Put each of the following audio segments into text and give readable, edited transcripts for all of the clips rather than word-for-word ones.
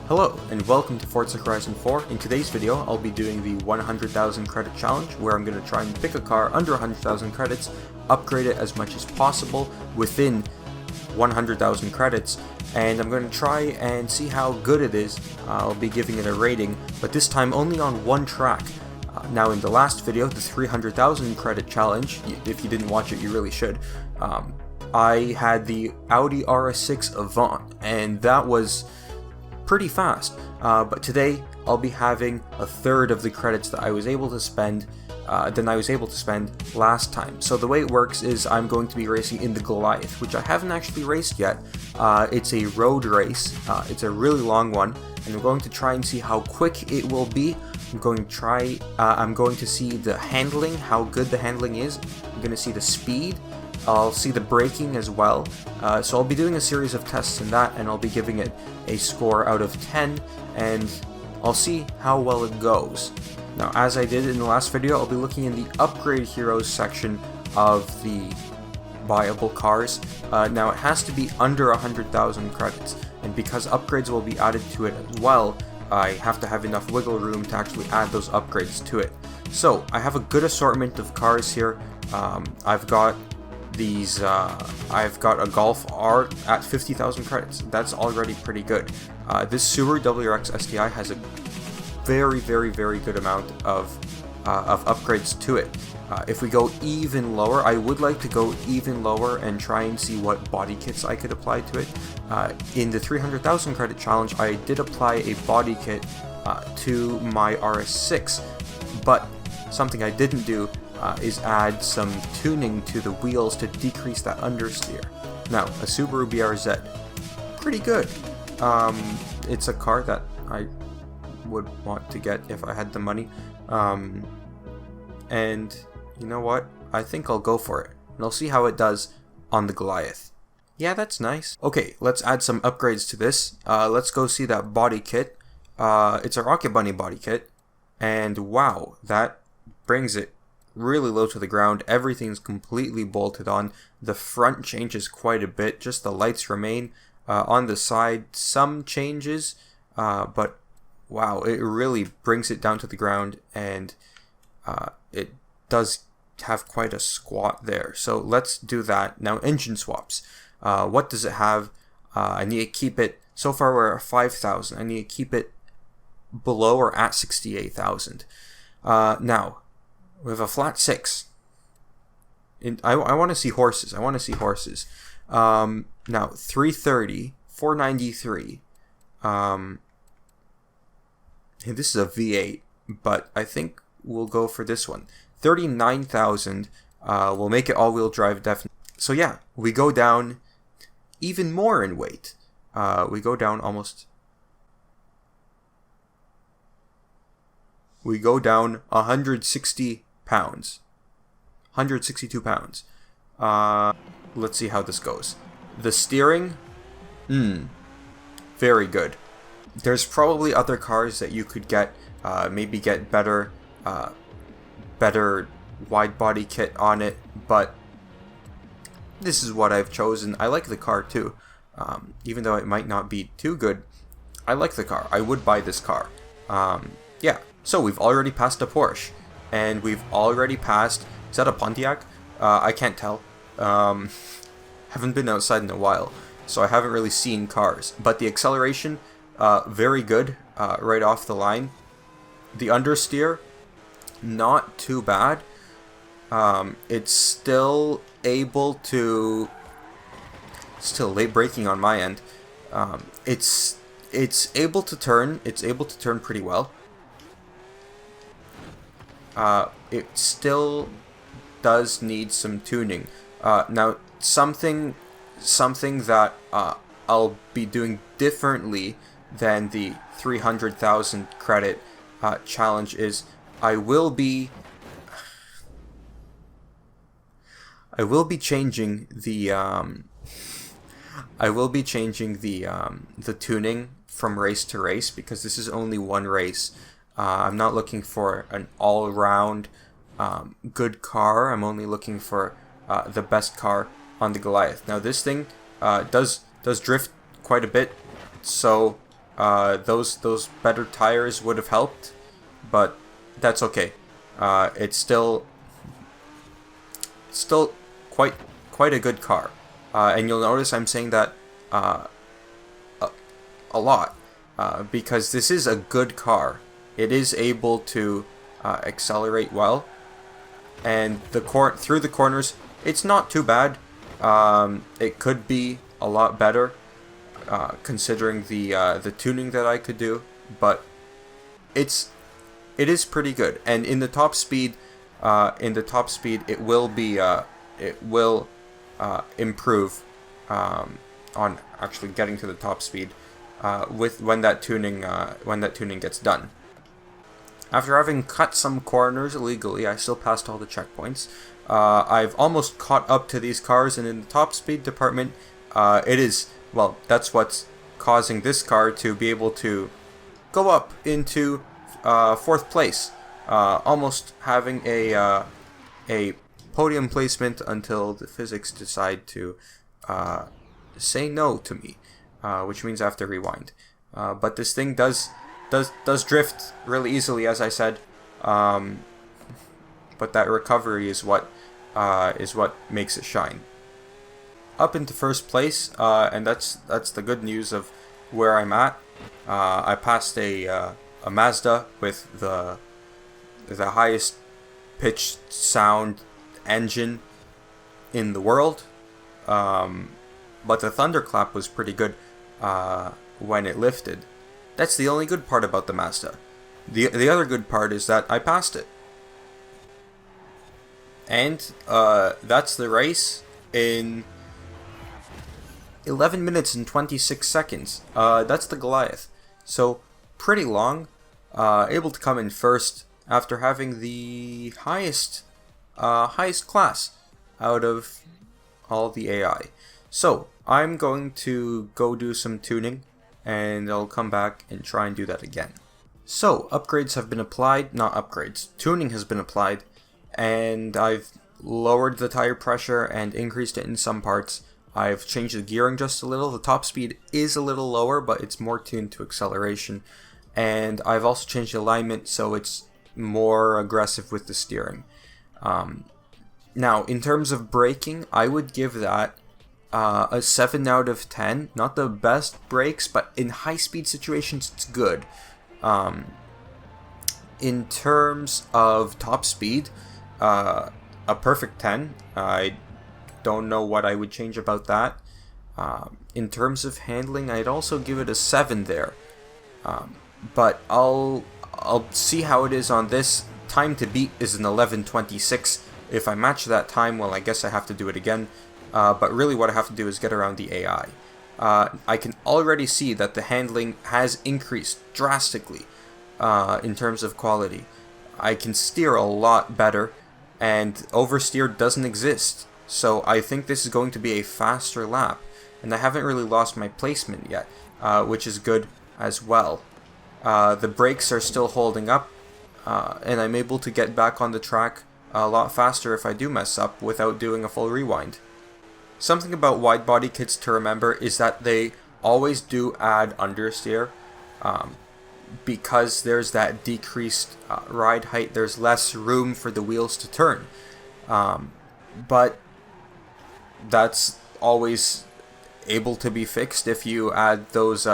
Hello, and welcome to Forza Horizon 4. In today's video, I'll be doing the 100,000 credit challenge, where I'm going to try and pick a car under 100,000 credits, upgrade it as much as possible within 100,000 credits, and I'm going to try and see how good it is. I'll be giving it a rating, but this time only on one track. Now in the last video, the 300,000 credit challenge, if you didn't watch it, you really should, I had the Audi RS6 Avant, and that was pretty fast, but today I'll be having a third of the credits that I was able to spend last time. So the way it works is I'm going to be racing in the Goliath, which I haven't actually raced yet. It's a road race. It's a really long one, and I'm going to try and see how quick it will be. I'm going to see the handling, how good the handling is. I'm going to see the speed. I'll see the braking as well, so I'll be doing a series of tests in that, and I'll be giving it a score out of 10, and I'll see how well it goes. Now, as I did in the last video, I'll be looking in the Upgrade Heroes section of the viable cars. Now, it has to be under 100,000 credits, and because upgrades will be added to it as well, I have to have enough wiggle room to actually add those upgrades to it. So, I have a good assortment of cars here. I've got a Golf R at 50,000 credits. That's already pretty good. This Subaru WRX STI has a very good amount of upgrades to it. If we go even lower, I would like to go even lower and try and see what body kits I could apply to it. In the 300,000 credit challenge, I did apply a body kit to my RS6, but something I didn't do is add some tuning to the wheels to decrease that understeer. Now, a Subaru BRZ, pretty good. It's a car that I would want to get if I had the money. And you know what? I think I'll go for it. And I'll see how it does on the Goliath. Yeah, that's nice. Okay, let's add some upgrades to this. Let's go see that body kit. It's a Rocket Bunny body kit. And wow, that brings it really low to the ground. Everything's completely bolted on. The front changes quite a bit, just the lights remain. On the side, some changes, but wow, it really brings it down to the ground, and it does have quite a squat there. So let's do that. Now, engine swaps. What does it have? I need to keep it, so far we're at 5,000. I need to keep it below or at 68,000. Now, we have a flat 6. I want to see horses. Now, 330, 493. This is a V8, but I think we'll go for this one. 39,000. We'll make it all-wheel drive, definitely. So yeah, we go down even more in weight. We go down 160 pounds. 162 pounds. Let's see how this goes. The steering, very good. There's probably other cars that you could get, maybe get better wide body kit on it, but this is what I've chosen. I like the car too. Even though it might not be too good, I like the car. I would buy this car. Yeah, so we've already passed a Porsche. And we've already passed, is that a Pontiac? I can't tell. Haven't been outside in a while, so I haven't really seen cars. But the acceleration, very good, right off the line. The understeer, not too bad. It's still able to, still late braking on my end. It's able to turn pretty well. It still does need some tuning. Now, something that I'll be doing differently than the 300,000 credit challenge is I will be changing the the tuning from race to race, because this is only one race. I'm not looking for an all-around good car. I'm only looking for the best car on the Goliath. Now, this thing does drift quite a bit, so Those better tires would have helped, but that's okay. It's still quite a good car, and you'll notice I'm saying that a lot, because this is a good car. It is able to accelerate well, and through the corners, it's not too bad. It could be a lot better, considering the tuning that I could do, but it is pretty good. And in the top speed, it will improve on actually getting to the top speed when that tuning gets done. After having cut some corners illegally, I still passed all the checkpoints. I've almost caught up to these cars, and in the top speed department, that's what's causing this car to be able to go up into 4th place, almost having a podium placement until the physics decide to say no to me, which means I have to rewind. But this thing does drift really easily, as I said, but that recovery is what makes it shine. Up into 1st place, and that's the good news of where I'm at. I passed a Mazda with the highest pitched sound engine in the world, but the thunderclap was pretty good when it lifted. That's the only good part about the Mazda. The other good part is that I passed it. And that's the race in 11 minutes and 26 seconds. That's the Goliath. So pretty long. Able to come in first after having the highest class out of all the AI. So I'm going to go do some tuning, and I'll come back and try and do that again. So upgrades have been applied, not upgrades, tuning has been applied, and I've lowered the tire pressure and increased it in some parts. I've changed the gearing just a little. The top speed is a little lower, but it's more tuned to acceleration. And I've also changed the alignment so it's more aggressive with the steering. Now, in terms of braking, I would give that a 7 out of 10. Not the best brakes, but in high-speed situations, it's good. In terms of top speed, a perfect 10. I don't know what I would change about that. In terms of handling, I'd also give it a 7 there. But I'll see how it is on this. Time to beat is an 11:26. If I match that time, well, I guess I have to do it again. But really what I have to do is get around the AI. I can already see that the handling has increased drastically in terms of quality. I can steer a lot better, and oversteer doesn't exist. So I think this is going to be a faster lap. And I haven't really lost my placement yet, which is good as well. The brakes are still holding up, and I'm able to get back on the track a lot faster if I do mess up without doing a full rewind. Something about wide body kits to remember is that they always do add understeer, because there's that decreased ride height. There's less room for the wheels to turn, but that's always able to be fixed if you add those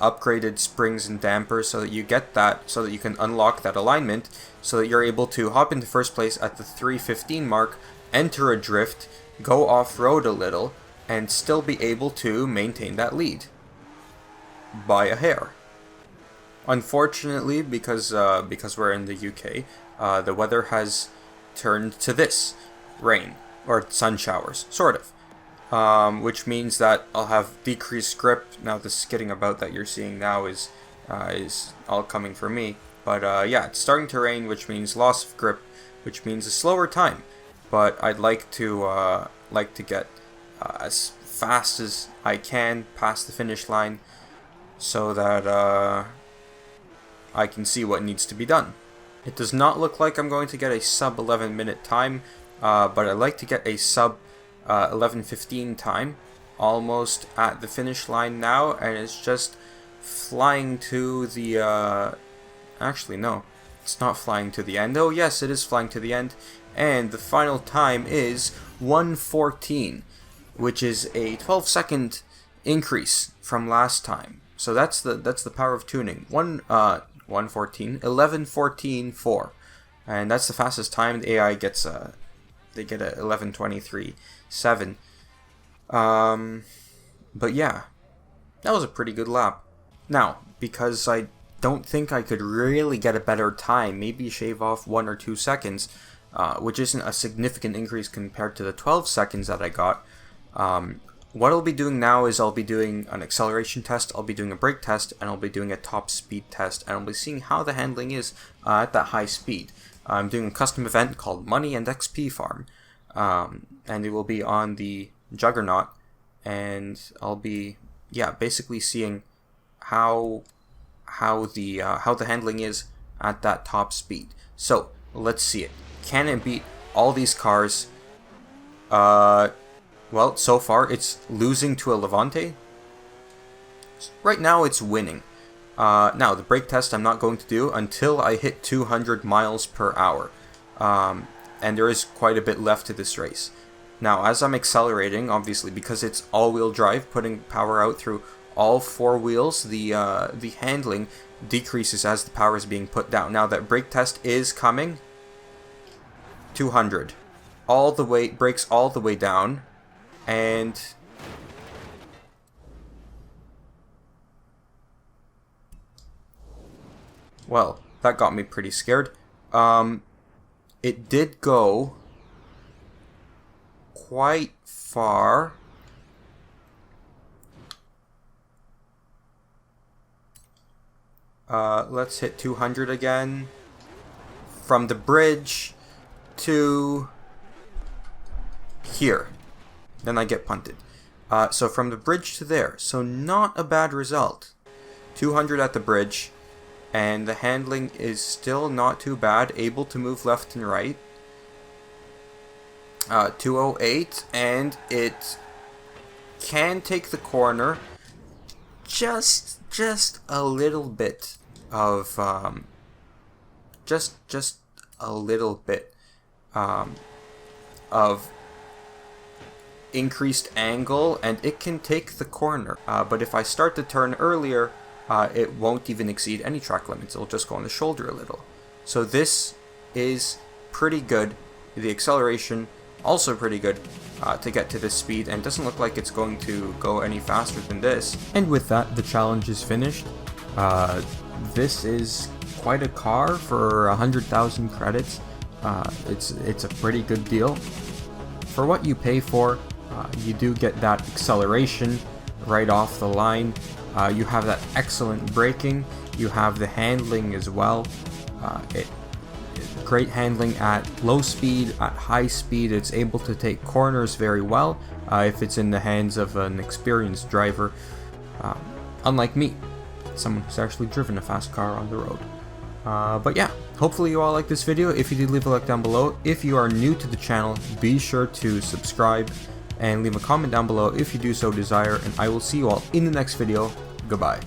upgraded springs and dampers, so that you get that, so that you can unlock that alignment, so that you're able to hop into first place at the 3:15 mark, enter a drift, go off-road a little, and still be able to maintain that lead by a hair. Unfortunately, because we're in the UK, the weather has turned to this: rain or sun showers, sort of. Which means that I'll have decreased grip. Now the skidding about that you're seeing now is all coming from me. But yeah, it's starting to rain, which means loss of grip, which means a slower time. But I'd like to get as fast as I can past the finish line, so that I can see what needs to be done. It does not look like I'm going to get a sub 11 minute time, but I'd like to get a sub 11:15 time, almost at the finish line now, and it's just flying to the, actually no, it's not flying to the end. Oh yes, it is flying to the end, and the final time is 1:14, which is a 12-second increase from last time. So that's the power of tuning. 11:14.4, and that's the fastest time. The AI gets they get a 11:23.7. But yeah, that was a pretty good lap. Now, because I don't think I could really get a better time, maybe shave off 1 or 2 seconds, which isn't a significant increase compared to the 12 seconds that I got. What I'll be doing now is I'll be doing an acceleration test, I'll be doing a brake test, and I'll be doing a top speed test, and I'll be seeing how the handling is at that high speed. I'm doing a custom event called Money and XP Farm, and it will be on the Juggernaut, and I'll be basically seeing how the handling is at that top speed. So let's see it. Can it beat all these cars? Well, so far it's losing to a Levante. Right now it's winning. Now the brake test I'm not going to do until I hit 200 miles per hour. And there is quite a bit left to this race. Now as I'm accelerating, obviously because it's all-wheel drive, putting power out through all 4 wheels, the handling decreases as the power is being put down. Now that brake test is coming. 200. All the way, brakes all the way down. And well, that got me pretty scared. It did go quite far. Let's hit 200 again. From the bridge to here. Then I get punted. So from the bridge to there. So not a bad result. 200 at the bridge. And the handling is still not too bad. Able to move left and right. 208. And it can take the corner. Just a little bit of... just a little bit of increased angle, and it can take the corner, but if I start the turn earlier, it won't even exceed any track limits. It'll just go on the shoulder a little. So this is pretty good. The acceleration also pretty good to get to this speed, and doesn't look like it's going to go any faster than this. And with that, the challenge is finished. This is quite a car for 100,000 credits. It's a pretty good deal for what you pay for. You do get that acceleration right off the line. You have that excellent braking. You have the handling as well. Great handling at low speed, at high speed. It's able to take corners very well if it's in the hands of an experienced driver. Unlike me, someone who's actually driven a fast car on the road. But yeah, hopefully you all like this video. If you did, leave a like down below. If you are new to the channel, be sure to subscribe and leave a comment down below if you do so desire, and I will see you all in the next video. Goodbye.